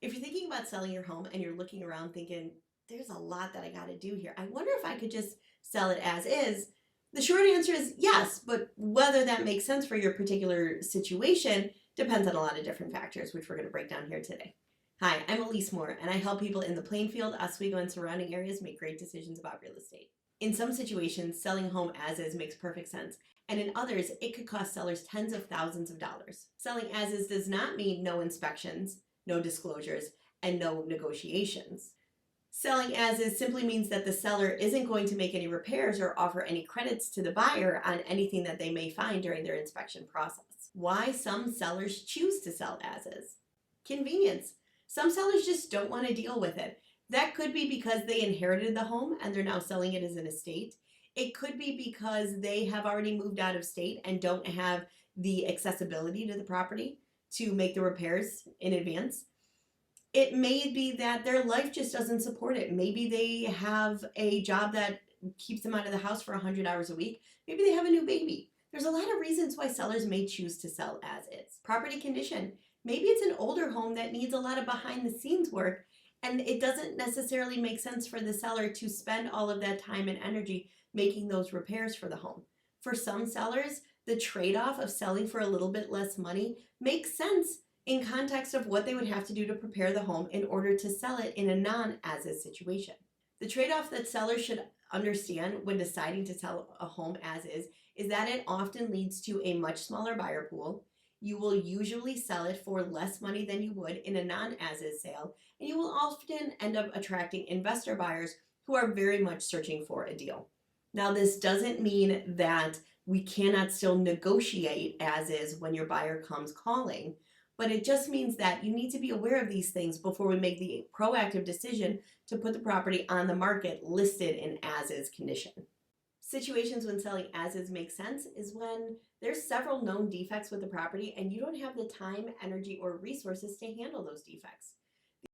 If you're thinking about selling your home and you're looking around thinking, there's a lot that I got to do here, I wonder if I could just sell it as is. The short answer is yes, but whether that makes sense for your particular situation depends on a lot of different factors, which we're going to break down here today. Hi, I'm Elise Moore, and I help people in the Plainfield, Oswego, and surrounding areas make great decisions about real estate. In some situations, selling a home as is makes perfect sense, and in others, it could cost sellers tens of thousands of dollars. Selling as is does not mean no inspections, no disclosures, and no negotiations. Selling as is simply means that the seller isn't going to make any repairs or offer any credits to the buyer on anything that they may find during their inspection process. Why some sellers choose to sell as is. Convenience. Some sellers just don't want to deal with it. That could be because they inherited the home and they're now selling it as an estate. It could be because they have already moved out of state and don't have the accessibility to the property to make the repairs in advance. It may be that their life just doesn't support it. Maybe they have a job that keeps them out of the house for 100 hours a week. Maybe they have a new baby. There's a lot of reasons why sellers may choose to sell as is. Property condition. Maybe it's an older home that needs a lot of behind the scenes work, and it doesn't necessarily make sense for the seller to spend all of that time and energy making those repairs for the home. For some sellers, the trade-off of selling for a little bit less money makes sense in context of what they would have to do to prepare the home in order to sell it in a non-as-is situation. The trade-off that sellers should understand when deciding to sell a home as is that it often leads to a much smaller buyer pool. You will usually sell it for less money than you would in a non-as-is sale, and you will often end up attracting investor buyers who are very much searching for a deal. Now, this doesn't mean that we cannot still negotiate as is when your buyer comes calling, but it just means that you need to be aware of these things before we make the proactive decision to put the property on the market listed in as-is condition. Situations when selling as-is makes sense is when there's several known defects with the property and you don't have the time, energy, or resources to handle those defects.